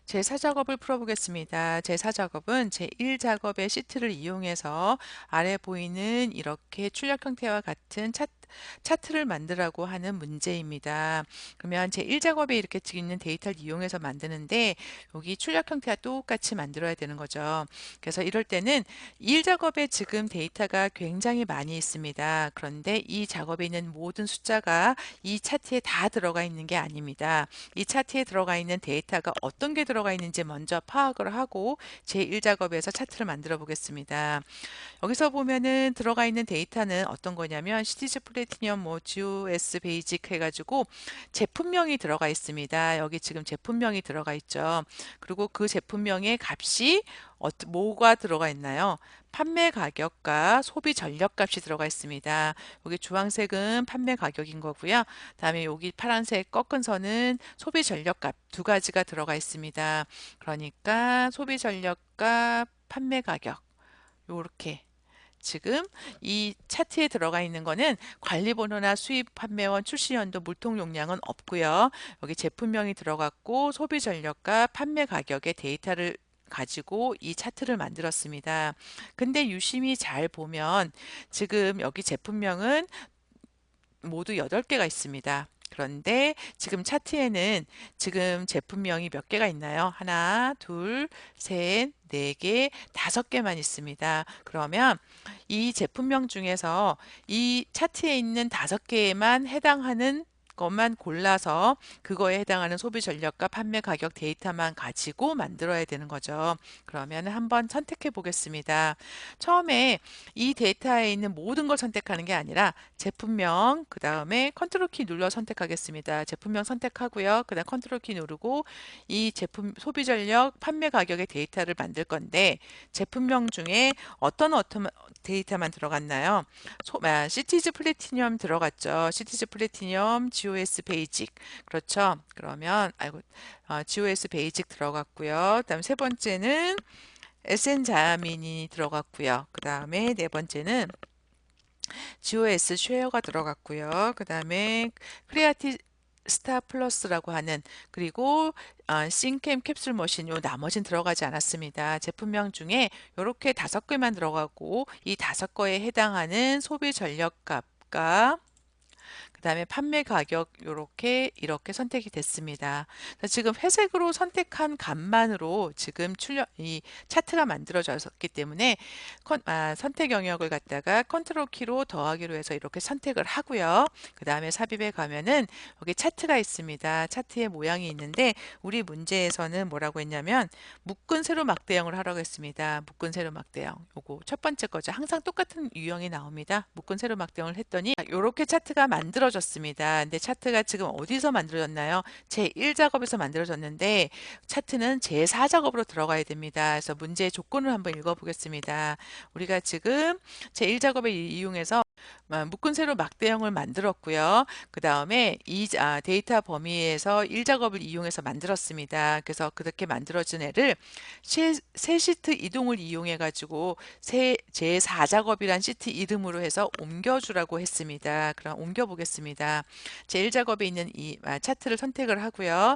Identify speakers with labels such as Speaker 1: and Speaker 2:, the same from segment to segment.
Speaker 1: 제4작업을 풀어보겠습니다. 제4작업은 제1작업의 시트를 이용해서 아래 보이는 이렇게 출력 형태와 같은 차트를 만들라고 하는 문제입니다. 그러면 제1작업에 이렇게 있는 데이터를 이용해서 만드는데 여기 출력 형태와 똑같이 만들어야 되는 거죠. 그래서 이럴 때는 1작업에 지금 데이터가 굉장히 많이 있습니다. 그런데 이 작업에 있는 모든 숫자가 이 차트에 다 들어가 있는 게 아닙니다. 이 차트에 들어가 있는 데이터가 어떤 게 들어가 있는지 먼저 파악을 하고 제1작업에서 차트를 만들어 보겠습니다. 여기서 보면은 들어가 있는 데이터는 어떤 거냐면 시티즈 플래티넘 뭐 GOS 베이직 해가지고 제품명이 들어가 있습니다. 여기 지금 제품명이 들어가 있죠. 그리고 그 제품명의 값이 뭐가 들어가 있나요? 판매 가격과 소비 전력 값이 들어가 있습니다. 여기 주황색은 판매 가격인 거고요. 다음에 여기 파란색 꺾은 선은 소비 전력 값 두 가지가 들어가 있습니다. 그러니까 소비 전력과 판매 가격 요렇게 지금 이 차트에 들어가 있는 거는 관리번호나 수입 판매원 출시연도 물통 용량은 없고요. 여기 제품명이 들어갔고 소비 전력과 판매 가격의 데이터를 가지고 이 차트를 만들었습니다. 근데 유심히 잘 보면 지금 여기 제품명은 모두 8개가 있습니다. 그런데 지금 차트에는 지금 제품명이 몇 개가 있나요? 하나, 둘, 셋, 네 개, 5개만 있습니다. 그러면 이 제품명 중에서 이 차트에 있는 5개에만 해당하는 것만 골라서 그거에 해당하는 소비 전력과 판매 가격 데이터만 가지고 만들어야 되는 거죠. 그러면 한번 선택해 보겠습니다. 처음에 이 데이터에 있는 모든 걸 선택하는 게 아니라 제품명, 그 다음에 컨트롤 키 눌러 선택하겠습니다. 제품명 선택하고요. 그 다음 컨트롤 키 누르고 이 제품 소비 전력, 판매 가격의 데이터를 만들 건데 제품명 중에 어떤 데이터만 들어갔나요? 시티즈 플래티넘 들어갔죠. 시티즈 플래티넘, GOS 베이직. 그렇죠. 그러면 GOS 베이직 들어갔고요. 그다음 세 번째는 SN 자야민이 들어갔고요. 그 다음에 네 번째는 GOS 쉐어가 들어갔고요. 그 다음에 크리아티 스타 플러스라고 하는 그리고 싱캠 캡슐 머신 요 나머지는 들어가지 않았습니다. 제품명 중에 이렇게 5개만 들어가고 이 5개에 해당하는 소비 전력 값과 그 다음에 판매 가격 이렇게 선택이 됐습니다. 지금 회색으로 선택한 값만으로 지금 이 차트가 만들어졌기 때문에 선택 영역을 갖다가 컨트롤 키로 더하기로 해서 이렇게 선택을 하고요. 그 다음에 삽입에 가면은 여기 차트가 있습니다. 차트의 모양이 있는데 우리 문제에서는 뭐라고 했냐면 묶은 세로 막대형을 하라고 했습니다. 묶은 세로 막대형 요거 첫 번째 거죠. 항상 똑같은 유형이 나옵니다. 묶은 세로 막대형을 했더니 이렇게 차트가 만들어졌습니다. 근데 차트가 지금 어디서 만들어졌나요? 제1작업에서 만들어졌는데 차트는 제4작업으로 들어가야 됩니다. 그래서 문제의 조건을 한번 읽어보겠습니다. 우리가 지금 제1작업을 이용해서 묶은 세로 막대형을 만들었고요. 그 다음에 이 데이터 범위에서 1작업을 이용해서 만들었습니다. 그래서 그렇게 만들어진 애를 세 시트 이동을 이용해 가지고 제4작업이란 시트 이름으로 해서 옮겨주라고 했습니다. 그럼 옮겨 보겠습니다. 제1작업에 있는 이 차트를 선택을 하고요.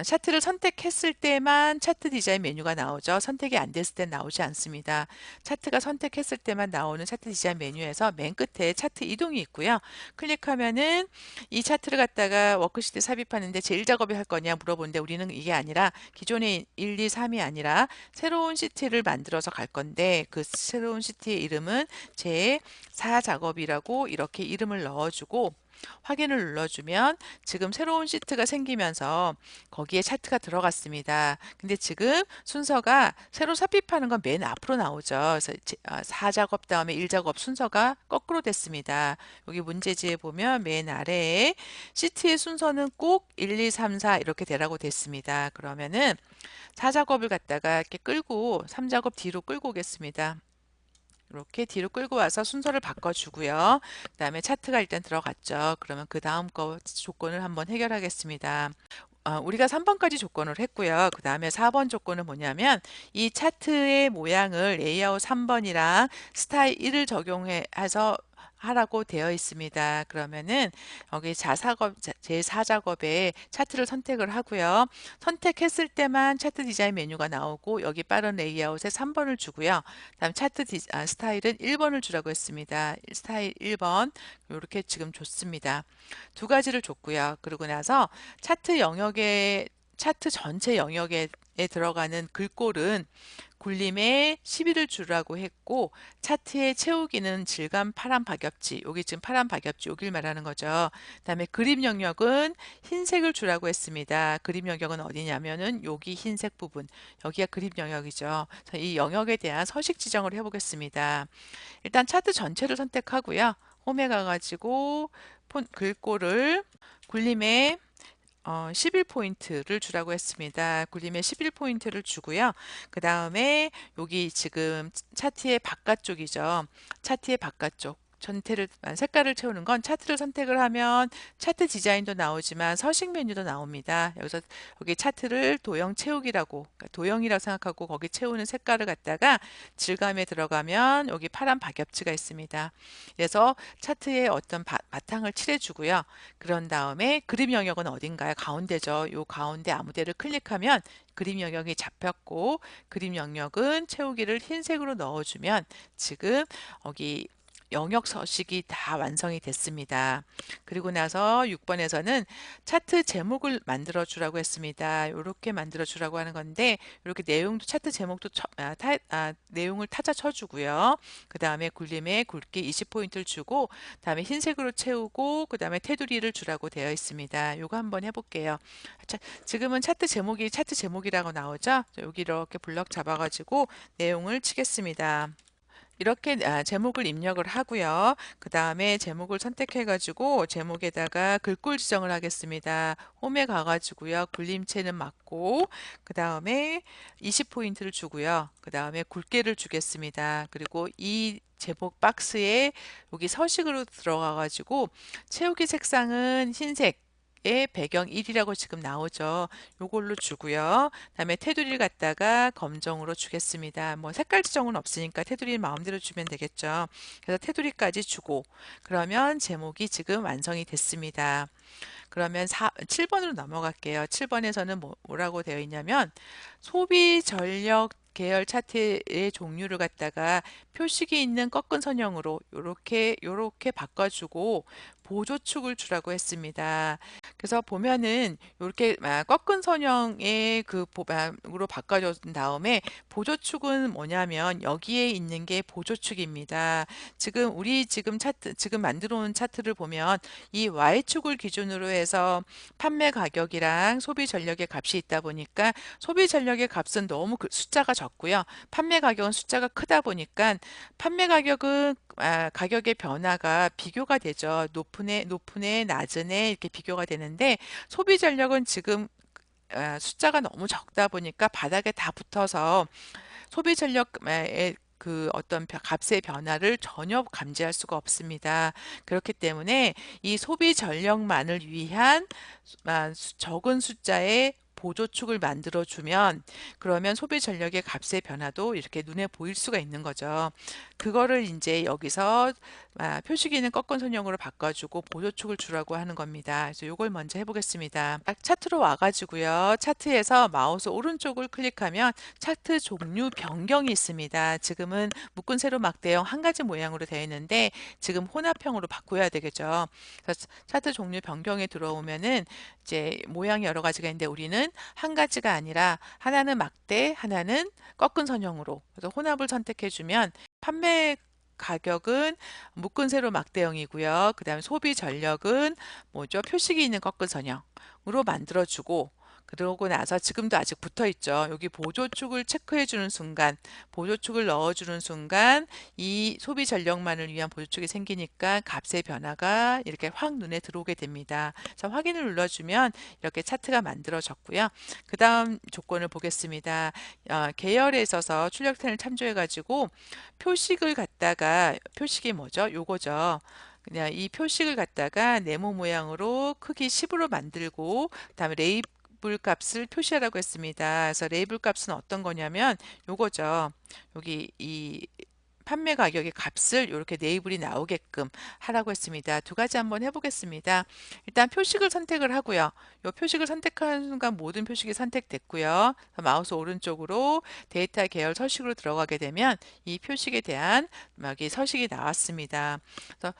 Speaker 1: 차트를 선택했을 때만 차트 디자인 메뉴가 나오죠. 선택이 안 됐을 땐 나오지 않습니다. 차트가 선택했을 때만 나오는 차트 디자인 메뉴에서 맨 끝에 차트 이동이 있고요. 클릭하면은 이 차트를 갖다가 워크시트 삽입하는데 제1작업을 할 거냐 물어보는데 우리는 이게 아니라 기존의 1, 2, 3이 아니라 새로운 시트를 만들어서 갈 건데 그 새로운 시트의 이름은 제4작업이라고 이렇게 이름을 넣어주고 확인을 눌러주면 지금 새로운 시트가 생기면서 거기에 차트가 들어갔습니다. 근데 지금 순서가 새로 삽입하는 건 맨 앞으로 나오죠. 그래서 4작업 다음에 1작업 순서가 거꾸로 됐습니다. 여기 문제지에 보면 맨 아래에 시트의 순서는 꼭 1, 2, 3, 4 이렇게 되라고 됐습니다. 그러면은 4작업을 갖다가 이렇게 끌고 3작업 뒤로 끌고 오겠습니다. 이렇게 뒤로 끌고 와서 순서를 바꿔주고요. 그 다음에 차트가 일단 들어갔죠. 그러면 그 다음 거 조건을 한번 해결하겠습니다. 우리가 3번까지 조건을 했고요. 그 다음에 4번 조건은 뭐냐면 이 차트의 모양을 레이아웃 3번이랑 스타일 1을 적용해서 하라고 되어 있습니다. 그러면은 여기 제4작업에 차트를 선택을 하고요. 선택했을 때만 차트 디자인 메뉴가 나오고 여기 빠른 레이아웃에 3번을 주고요. 다음 스타일은 1번을 주라고 했습니다. 스타일 1번 이렇게 지금 줬습니다. 두 가지를 줬고요. 그러고 나서 차트 전체 영역에 들어가는 글꼴은 굴림에 11을 주라고 했고 차트에 채우기는 질감 파란 박엽지 여기 지금 파란 박엽지 여길 말하는 거죠. 그다음에 그림 영역은 흰색을 주라고 했습니다. 그림 영역은 어디냐면은 여기 흰색 부분 여기가 그림 영역이죠. 이 영역에 대한 서식 지정을 해보겠습니다. 일단 차트 전체를 선택하고요. 홈에 가가지고 글꼴을 굴림에 11포인트를 주라고 했습니다. 굴림에 11포인트를 주고요. 그 다음에 여기 지금 차트의 바깥쪽이죠. 차트의 바깥쪽. 전체를 색깔을 채우는 건 차트를 선택을 하면 차트 디자인도 나오지만 서식 메뉴도 나옵니다. 여기서 여기 차트를 도형 채우기라고 그러니까 도형이라고 생각하고 거기 채우는 색깔을 갖다가 질감에 들어가면 여기 파란 박엽지가 있습니다. 그래서 차트에 어떤 바탕을 칠해주고요. 그런 다음에 그림 영역은 어딘가요? 가운데죠. 요 가운데 아무 데를 클릭하면 그림 영역이 잡혔고 그림 영역은 채우기를 흰색으로 넣어주면 지금 여기 영역 서식이 다 완성이 됐습니다. 그리고 나서 6번에서는 차트 제목을 만들어 주라고 했습니다. 이렇게 만들어 주라고 하는 건데 이렇게 내용도 차트 제목도 내용을 타자 쳐주고요. 그 다음에 굴림에 굵게 20포인트를 주고 다음에 흰색으로 채우고 그 다음에 테두리를 주라고 되어 있습니다. 요거 한번 해볼게요. 자, 지금은 차트 제목이라고 나오죠. 여기 이렇게 블럭 잡아가지고 내용을 치겠습니다. 이렇게 제목을 입력을 하고요. 그 다음에 제목을 선택해 가지고 제목에다가 글꼴 지정을 하겠습니다. 홈에 가가지고요. 굴림체는 맞고 그 다음에 20포인트를 주고요. 그 다음에 굵게를 주겠습니다. 그리고 이 제목 박스에 여기 서식으로 들어가 가지고 채우기 색상은 흰색 의 배경 1이라고 지금 나오죠. 요걸로 주고요. 그다음에 테두리를 갖다가 검정으로 주겠습니다. 뭐 색깔 지정은 없으니까 테두리 마음대로 주면 되겠죠. 그래서 테두리까지 주고 그러면 제목이 지금 완성이 됐습니다. 그러면 7번으로 넘어갈게요. 7번에서는 뭐라고 되어 있냐면 소비 전력 계열 차트의 종류를 갖다가 표식이 있는 꺾은 선형으로 요렇게 바꿔주고 보조축을 주라고 했습니다. 그래서 보면은 이렇게 꺾은 선형의 으로 바꿔준 다음에 보조축은 뭐냐면 여기에 있는 게 보조축입니다. 지금 만들어 온 차트를 보면 이 Y축을 기준으로 해서 판매 가격이랑 소비 전력의 값이 있다 보니까 소비 전력의 값은 너무 숫자가 적고요. 판매 가격은 숫자가 크다 보니까 판매 가격은 가격의 변화가 비교가 되죠. 높은 애, 낮은 애 이렇게 비교가 되는데 소비 전력은 지금 숫자가 너무 적다 보니까 바닥에 다 붙어서 소비 전력의 그 어떤 값의 변화를 전혀 감지할 수가 없습니다. 그렇기 때문에 이 소비 전력만을 위한 적은 숫자의 보조축을 만들어 주면 그러면 소비 전력의 값의 변화도 이렇게 눈에 보일 수가 있는 거죠. 그거를 이제 여기서 표시기는 꺾은 선형으로 바꿔주고 보조축을 주라고 하는 겁니다. 그래서 이걸 먼저 해보겠습니다. 딱 차트로 와가지고요. 차트에서 마우스 오른쪽을 클릭하면 차트 종류 변경이 있습니다. 지금은 묶은 세로 막대형 한 가지 모양으로 되어 있는데 지금 혼합형으로 바꿔야 되겠죠. 그래서 차트 종류 변경에 들어오면은 이제 모양이 여러 가지가 있는데 우리는 한 가지가 아니라 하나는 막대, 하나는 꺾은 선형으로 그래서 혼합을 선택해 주면 판매 가격은 묶은 세로 막대형이고요. 그 다음에 소비 전력은 뭐죠? 표식이 있는 꺾은 선형으로 만들어주고 그러고 나서 지금도 아직 붙어 있죠. 여기 보조축을 체크해 주는 순간, 보조축을 넣어 주는 순간 이 소비 전력만을 위한 보조축이 생기니까 값의 변화가 이렇게 확 눈에 들어오게 됩니다. 그래서 확인을 눌러주면 이렇게 차트가 만들어졌고요. 그 다음 조건을 보겠습니다. 계열에 있어서 출력탄을 참조해 가지고 표식이 뭐죠? 요거죠. 그냥 이 표식을 갖다가 네모 모양으로 크기 10으로 만들고 그다음에 레이블 값을 표시하라고 했습니다. 그래서 레이블 값은 어떤 거냐면 요거죠. 여기 이 판매 가격의 값을 이렇게 레이블이 나오게끔 하라고 했습니다. 두 가지 한번 해보겠습니다. 일단 표식을 선택을 하고요. 이 표식을 선택하는 순간 모든 표식이 선택됐고요. 마우스 오른쪽으로 데이터 계열 서식으로 들어가게 되면 이 표식에 대한 여기 서식이 나왔습니다. 그래서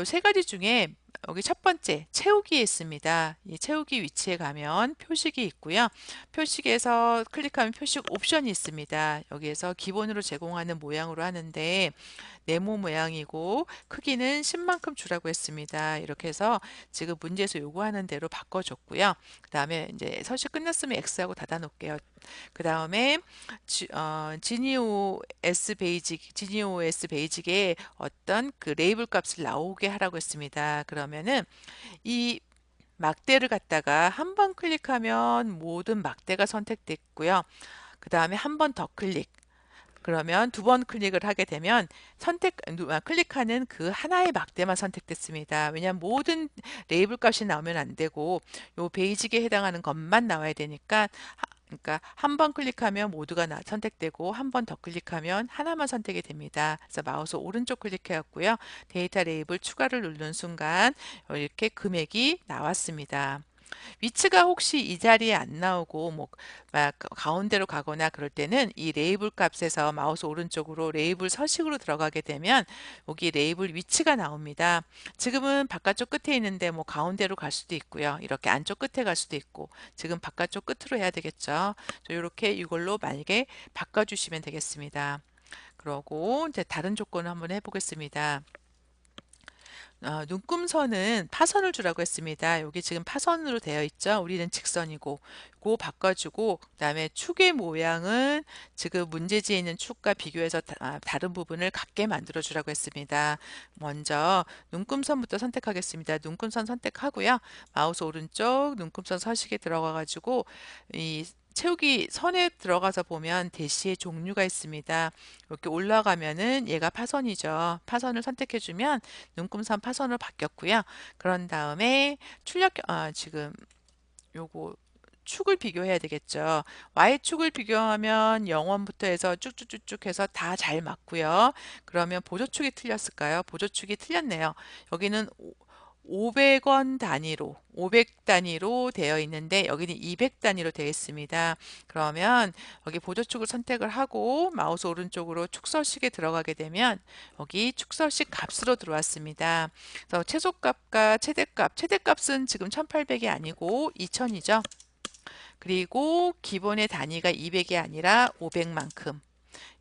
Speaker 1: 이 세 가지 중에 여기 첫 번째 채우기에 있습니다. 이 채우기 위치에 가면 표식이 있고요. 표식에서 클릭하면 표식 옵션이 있습니다. 여기에서 기본으로 제공하는 모양으로 하는데 네모 모양이고 크기는 10만큼 주라고 했습니다. 이렇게 해서 지금 문제에서 요구하는 대로 바꿔줬고요. 그 다음에 이제 서식 끝났으면 X하고 닫아 놓을게요. 그 다음에 지니오 S 베이직에 어떤 그 레이블 값을 나오게 하라고 했습니다. 그러면은 이 막대를 갖다가 한 번 클릭하면 모든 막대가 선택됐고요. 그 다음에 한 번 더 클릭. 그러면 두 번 클릭을 하게 되면 클릭하는 그 하나의 막대만 선택됐습니다. 왜냐하면 모든 레이블 값이 나오면 안 되고 요 베이직에 해당하는 것만 나와야 되니까 그러니까 한 번 클릭하면 모두가 선택되고 한 번 더 클릭하면 하나만 선택이 됩니다. 그래서 마우스 오른쪽 클릭해왔고요. 데이터 레이블 추가를 누른 순간 이렇게 금액이 나왔습니다. 위치가 혹시 이 자리에 안 나오고 뭐 가운데로 가거나 그럴 때는 이 레이블 값에서 마우스 오른쪽으로 레이블 서식으로 들어가게 되면 여기 레이블 위치가 나옵니다. 지금은 바깥쪽 끝에 있는데 뭐 가운데로 갈 수도 있고요. 이렇게 안쪽 끝에 갈 수도 있고 지금 바깥쪽 끝으로 해야 되겠죠. 이렇게 이걸로 만약에 바꿔주시면 되겠습니다. 그러고 이제 다른 조건을 한번 해보겠습니다. 눈금선은 파선을 주라고 했습니다. 여기 지금 파선으로 되어 있죠. 우리는 직선이고 그거 바꿔주고 그다음에 축의 모양은 지금 문제지에 있는 축과 비교해서 다른 부분을 같게 만들어 주라고 했습니다. 먼저 눈금선부터 선택하겠습니다. 눈금선 선택하고요. 마우스 오른쪽 눈금선 서식에 들어가 가지고 이 채우기 선에 들어가서 보면 대시의 종류가 있습니다. 이렇게 올라가면은 얘가 파선이죠. 파선을 선택해주면 눈금선 파선으로 바뀌었고요. 그런 다음에 지금 요거 축을 비교해야 되겠죠. Y축을 비교하면 0원부터 해서 쭉쭉쭉쭉 해서 다 잘 맞고요. 그러면 보조축이 틀렸을까요? 보조축이 틀렸네요. 여기는 500원 단위로 500 단위로 되어 있는데 여기는 200 단위로 되어 있습니다. 그러면 여기 보조축을 선택을 하고 마우스 오른쪽으로 축서식에 들어가게 되면 여기 축서식 값으로 들어왔습니다. 그래서 최소값과 최대값은 지금 1800이 아니고 2000이죠. 그리고 기본의 단위가 200이 아니라 500만큼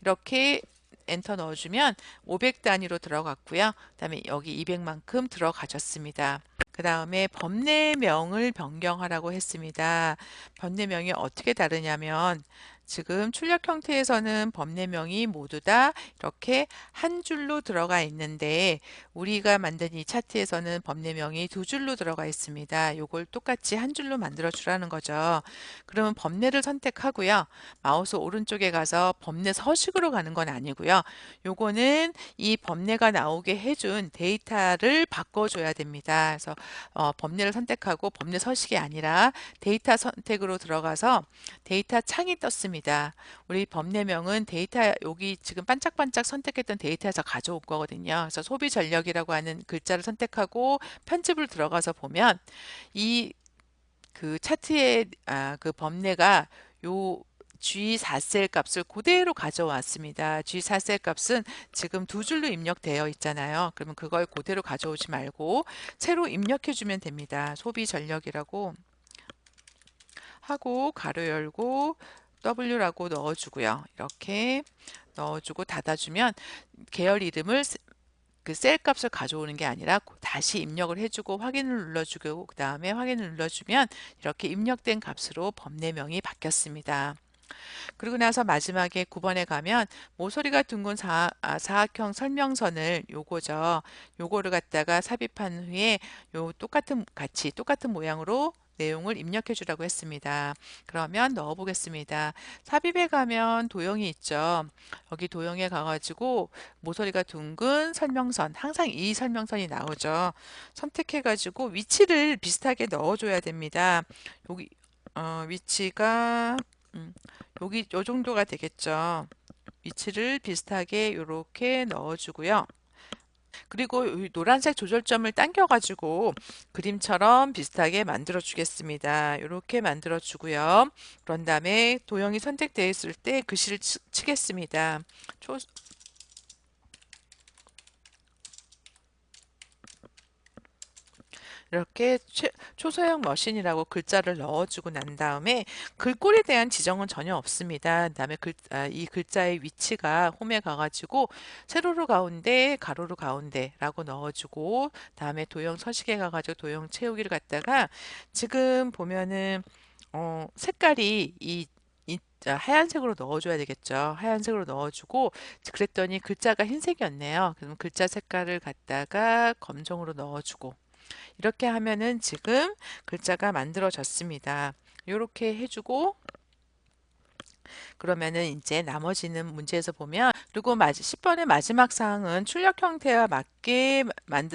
Speaker 1: 이렇게 엔터 넣어주면 500 단위로 들어갔고요. 그다음에 여기 200만큼 들어가졌습니다. 그 다음에 법내명을 변경하라고 했습니다. 법내명이 어떻게 다르냐면 지금 출력 형태에서는 법내명이 모두 다 이렇게 한 줄로 들어가 있는데 우리가 만든 이 차트에서는 법내명이 두 줄로 들어가 있습니다. 요걸 똑같이 한 줄로 만들어 주라는 거죠. 그러면 법내를 선택하고요. 마우스 오른쪽에 가서 법내 서식으로 가는 건 아니고요. 요거는 이 법내가 나오게 해준 데이터를 바꿔줘야 됩니다. 그래서 법내를 선택하고 법내 서식이 아니라 데이터 선택으로 들어가서 데이터 창이 떴습니다. 우리 법내명은 데이터 여기 지금 반짝반짝 선택했던 데이터에서 가져올 거거든요. 그래서 소비 전력이라고 하는 글자를 선택하고 편집을 들어가서 보면 이 그 차트의 그 법내가 요 G4셀 값을 그대로 가져왔습니다. G4셀 값은 지금 두 줄로 입력되어 있잖아요. 그러면 그걸 그대로 가져오지 말고 새로 입력해 주면 됩니다. 소비 전력이라고 하고 가로 열고 W라고 넣어주고요. 이렇게 넣어주고 닫아주면 계열 이름을 그 셀 값을 가져오는 게 아니라 다시 입력을 해주고 확인을 눌러주고 그 다음에 확인을 눌러주면 이렇게 입력된 값으로 법내명이 바뀌었습니다. 그리고 나서 마지막에 9번에 가면 모서리가 둥근 사각형 설명선을 요거죠. 요거를 갖다가 삽입한 후에 요 똑같은 모양으로 내용을 입력해 주라고 했습니다. 그러면 넣어 보겠습니다. 삽입에 가면 도형이 있죠. 여기 도형에 가가지고 모서리가 둥근 설명선, 항상 이 설명선이 나오죠. 선택해 가지고 위치를 비슷하게 넣어 줘야 됩니다. 여기 위치가 여기 요 정도가 되겠죠. 위치를 비슷하게 이렇게 넣어주고요. 그리고 이 노란색 조절점을 당겨가지고 그림처럼 비슷하게 만들어 주겠습니다. 이렇게 만들어 주고요. 그런 다음에 도형이 선택되어 있을 때 글씨를 치겠습니다. 초, 이렇게 초소형 머신이라고 글자를 넣어주고 난 다음에 글꼴에 대한 지정은 전혀 없습니다. 그다음에 이 글자의 위치가 홈에 가가지고 세로로 가운데, 가로로 가운데라고 넣어주고 다음에 도형 서식에 가가지고 도형 채우기를 갖다가 지금 보면은 색깔이 하얀색으로 넣어줘야 되겠죠. 하얀색으로 넣어주고 그랬더니 글자가 흰색이었네요. 그럼 글자 색깔을 갖다가 검정으로 넣어주고 이렇게 하면은 지금 글자가 만들어졌습니다. 이렇게 해주고 그러면은 이제 나머지는 문제에서 보면 그리고 10번의 마지막 사항은 출력 형태와 맞게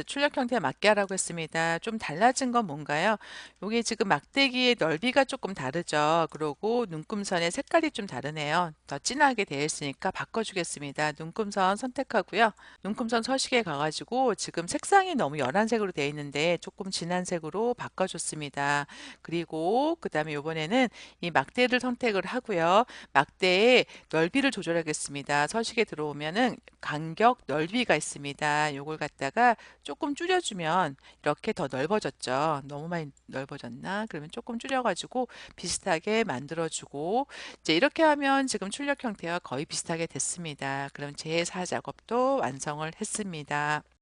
Speaker 1: 출력 형태와 맞게 하라고 했습니다. 좀 달라진 건 뭔가요? 이게 지금 막대기의 넓이가 조금 다르죠. 그리고 눈금선의 색깔이 좀 다르네요. 더 진하게 되어 있으니까 바꿔주겠습니다. 눈금선 선택하고요. 눈금선 서식에 가가지고 지금 색상이 너무 연한 색으로 되어 있는데 조금 진한 색으로 바꿔줬습니다. 그리고 그 다음에 이번에는 이 막대를 선택을 하고요. 막대의 넓이를 조절하겠습니다. 서식에 들어오면은 간격 넓이가 있습니다. 요걸 갖다가 조금 줄여주면 이렇게 더 넓어졌죠. 너무 많이 넓어졌나? 그러면 조금 줄여가지고 비슷하게 만들어주고 이제 이렇게 하면 지금 출력 형태와 거의 비슷하게 됐습니다. 그럼 제4 작업도 완성을 했습니다.